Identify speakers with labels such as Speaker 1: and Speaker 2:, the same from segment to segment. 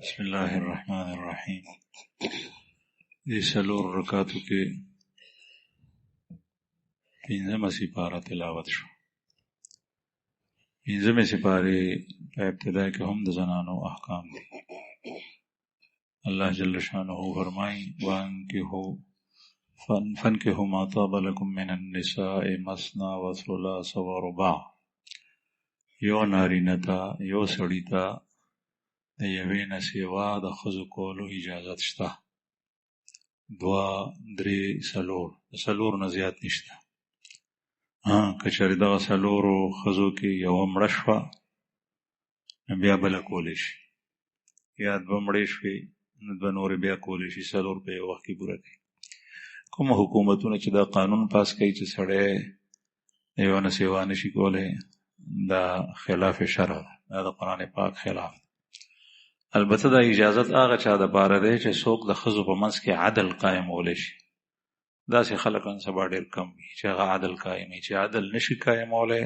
Speaker 1: بسم الله الرحمن الرحیم. دې څلور رکعاتو کې پنځمه سپاره تلاوت شو. پنځمه سپاره په ابتدا کې هم د زنانو احکام دي. الله جل شانه فرمایي فانكحوا ما طاب لكم من النساء مثنى وثلاث ورباع. یو نارینه ته یو سړي ته د یوې نه سیوا د ښځو کولو اجازت شته. دوه درې څلور نه زیات نشته. که چېرې دغه څلورو ښځو کې یوه مړه شوه نو بیا بله کولی شي، یا دوه مړې شوې نو دوه نورې بیا کولی شي. څلور په یو وخت کې پوره کوي. کوم حکومتونه چې دا قانون پاس کوي چې سړی یو نه سیوا نشي کولی، دا خلاف شرع ده، دا د قرآن پاک خلاف ده. البته دا اجازت هغه چا د پاره دی چې څوک د ښځو په منځ کې عدل قایمولی شي. داسې خلک نن سبا ډېر کم وي چې هغه عدل قایموي. چې عدل نشي قایمولی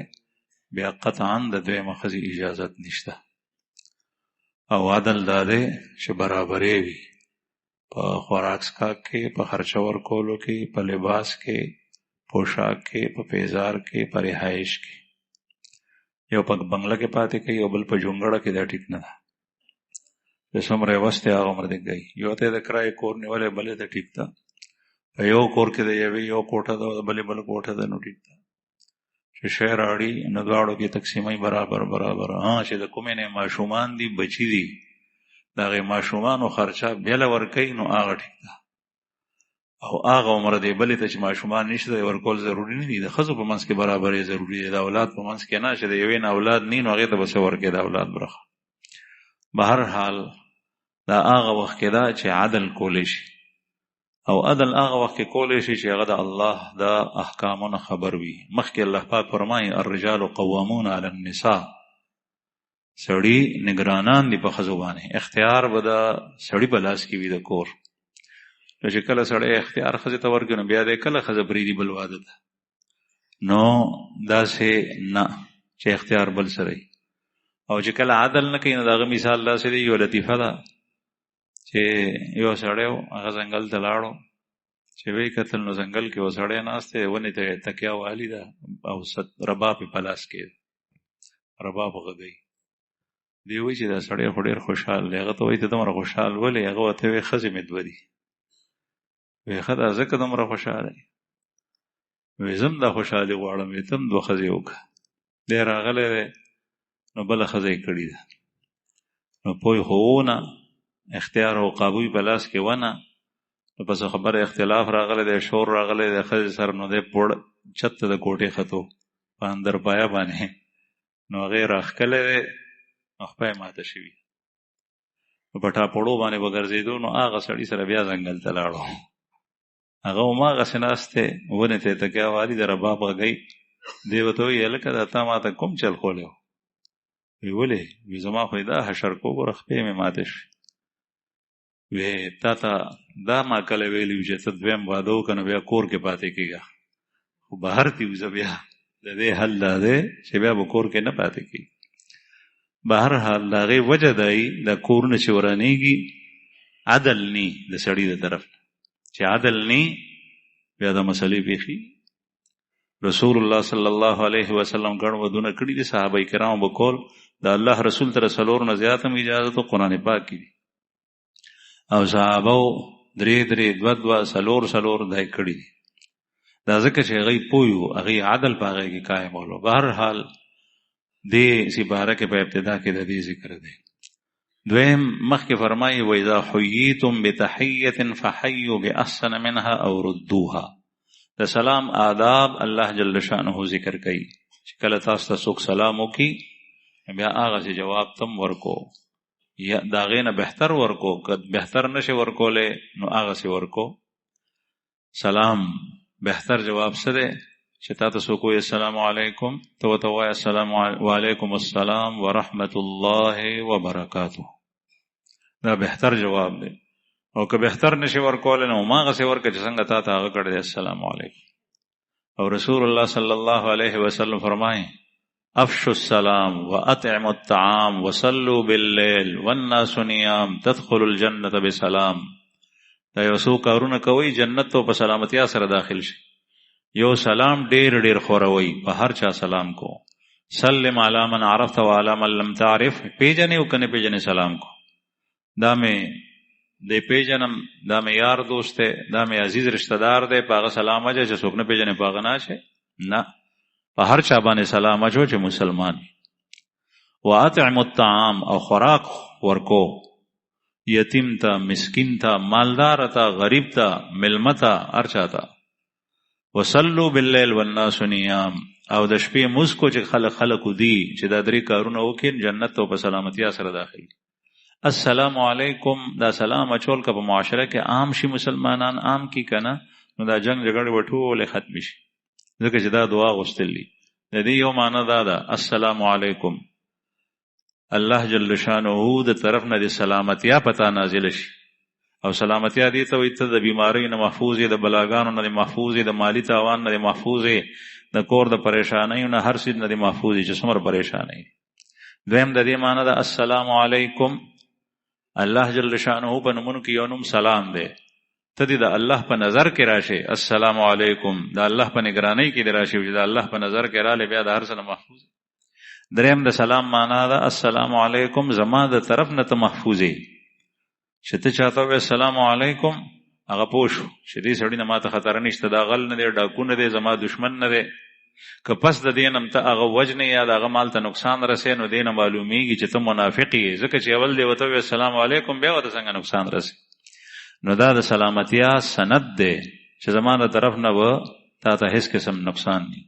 Speaker 1: بیا قطعا د دویمه ښځې اجازت نشته. او عدل دا دی چې برابرې وي په خوراک څښاک کې، په خرچه ورکولو کې، په لباس کې، پوشاک کې، په پیزار کې، په رهایش کې. یو په بنګله کې پاتې کوي او بل په جونګړه کې. دا ټیک نه ده. چې څومره یې وس دی هغه عمر دی کوي. یو ته د کرایې کور نیولی، بلې ته ټیک ده. په یو کور کې د یوې یو کوټه ده او د بلې بل کوټه ده، نو ټیک ده. چې شی راوړي نو دواړو کې تقسیموي برابر. چې د کومې نه ماشومان دي، بچي دي، د هغې ماشومانو خرچه بیله ورکوي نو هغه ټیک ده. او هغه عمر دی بلې ته چې ماشومان نشته ورکول ضروري نه دي. د ښځو په منځ کې برابرې ضروري دی، د اولاد په منځ کې نه. چې د یوې نه اولاد نی نو هغې ته به څه ورکوي؟ د اولاد برخه. بهر حال دا هغه وخت کې ده چې عدل کولی شي. او عدل هغه وخت کې کولی شي چې هغه د الله د احکامونو خبر وي. مخکې الله پاک فرمایي الرجال قوامون علی النساء. سړي نگرانان دي په ښځو باندې. اختیار به د سړي په لاس کې وي د کور. نو چې کله سړی اختیار ښځې ته ورکړي نو بیا دی کله ښځه پرېږدي بل واده ته. نو داسې نه چې اختیار بل سره وي. او چې کله عدل نه کوي نو د هغه مثال داسې دی. یو لطیفه ده چې یو سړی و، هغه ځنګل ته لاړو. چې ویې کتل نو ځنګل کې یو سړی ناست دی، ونې ته تکیه والي ده او رباب یې په لاس کې ده، رباب غږوي. دی وایي چې دا سړی خو ډېر خوشحال دی. هغه ته وایي ته دومره خوشحال ولې؟ هغه ورته وایي ښځې مې دوه دي. وایي ښه دا ځکه دومره خوشحاله یې؟ وایي زه هم دا خوشحالي غواړم، وایي ته هم دوه ښځې وکړه. دی راغلی دی نو بله ښځه یې کړې ده. نو پوی خو ونه، اختیار او قابو په لاس کې ونه. نو پس خبره اختلاف راغلی دی، شور راغلی دی ښځې سره. نو دی پوړ چت ته د کوټې ختو په اندر پایه باندې. نو هغې راښکلی دی، نو خپه یې ماته شوي. نو په ټاپوړو باندې به ګرځېدو. نو هغه سړي سره بیا ځنګل ته لاړو. هغه هماغسې ناست دی، ونې ته یې تکیه والي، د رباب غږوي. دی ورته وایي هلکه دا تا ماته کوم چل ښولی و؟ وی ولې؟ وی زما خو دا حشر کو ګوره خپې مې ماته شوې. وی تا ته دا ما کله ویلي و چې ته دویم واده وکړه نو بیا کور کې پاتې کېږه. خو بهر دې وځه بیا. د دې حل دا دی چې بیا به کور کې نه پاتې کېږي. بهر حال د هغې وجه دا وي دا کورونه چې ورانېږي عدل نی د سړي د طرف نه. چې عدل نی بیا دا مسلې پېښي. رسول الله صلی الله علیه وسلم ګڼ ودونه کړي دي. صحابه کرام به کول. د الله رسول تر څلور نه زیات هم اجازت و قرآن پاک کې دي. او صحابه درې دوه څلور دای کړي دي. دا ځکه چې هغوی پوه وو، هغوی عدل په هغې کې قایم ولو. بهر حال دې سپاره کې په ابتدا کې د دې ذکر دی. دویم مخکې فرمایي وَإِذَا حُيِّيتُم بِتَحِيَّةٍ فَحَيُّوا بِأَحْسَنَ مِنْهَا أَوْ رُدُّوهَا. د سلام آداب الله جل شانه ذکر کوي. چې کله تاسو ته څوک سلام وکړي بیا هغسې جواب تم ورکو، یا د هغې نه بهتر ورکو. که بهتر نشي ورکولی نو هغسې ورکو. سلام بهتر جواب څه دی؟ چې تا ته څوک وایي السلام علیکم، ته ورته وایه السلام وعلیکم السلام ورحمت الله وبرکاته. دا بهتر جواب دی. او که بهتر نشي ورکولی نو هماغسې ورکړه چې څنګه تا ته هغه کړی دی السلام علیکم. او رسول الله صلی الله علیه وسلم فرمایي افشوا السلام واطعموا الطعام وصلوا بالليل والناس نيام تدخلوا الجنة بسلام. دا یو څو کارونه کوي جنت ته په سلامتیا سره داخل شي. یو سلام ډیر ډیر خوروي، په هر چا سلام کو. سلم علی من عرفت و علی من لم تعرف، پیجنې او کنه پیجنې سلام کو. دا مې د پیجنم، دا مې یار دوست دی، دا مې عزیز رشتہ دار دی، پاغه سلام اچي چې څوک نه پیجنې پاغه نه شي نه، په هر چا باندې سلام اچو چې مسلمان. واطعم الطعام، او خوراک ورکو، یتیم تا، مسکین تا، مالدار تا، غریب تا، ملمه تا، هر چا تا. وصلوا باللیل والناس نیام، او د شپې مونځ کو چې خلق دی چې دا درې کارونه وکړي جنت ته په سلامتیا سره داخلي. السلام علیکم، دا سلام اچول که په معاشره کې عام شي، مسلمانان عام کی کنه، نو دا جنگ جګړه وټوله ختم شي. ځکه چې دا دعا غوښتل دي. د دې یو معنی دا ده السلام علیکم، الله جل شانه د طرف نه د سلامتیا پتا نازل شي. او سلامتیا دي ته وي ته د بیماری نه محفوظ یې، د بلاګانو نه محفوظ یې، د مالی تاوان نه محفوظ یې، د کور د پریشانیو نه هر څه نه محفوظ یې چې څومره پریشانې. دویم د دې معنی ده السلام علیکم، الله جل شانه په نومونو کې یو نوم سلام دی، ته دې د الله په نظر کې راشي. السلام علیکم د الله په نگرانی کې دی راشي، چې د الله په نظر کې رااله بیا د هر څه نه محفوظ. دریم د سلام معنی ده السلام علیکم زما د طرف نه ته محفوظ یې، چې ته چاته وې السلام علیکم هغه پوښ چې دې سړی نه ماته خطر نشته، دا غل نه دی، ډاکو نه دی، زما دشمن نه دی. که پس د دې نم ته هغه وجنه یا د هغه مال ته نقصان رسې، نو دې نه معلومیږي چې ته منافق یې، ځکه چې اول دې ورته وې السلام علیکم بیا ورته څنګه نقصان رسې. نو دا د سلامتیا سند دی چې زما د طرف نه و تا ته هیڅ قسم نقصان نه.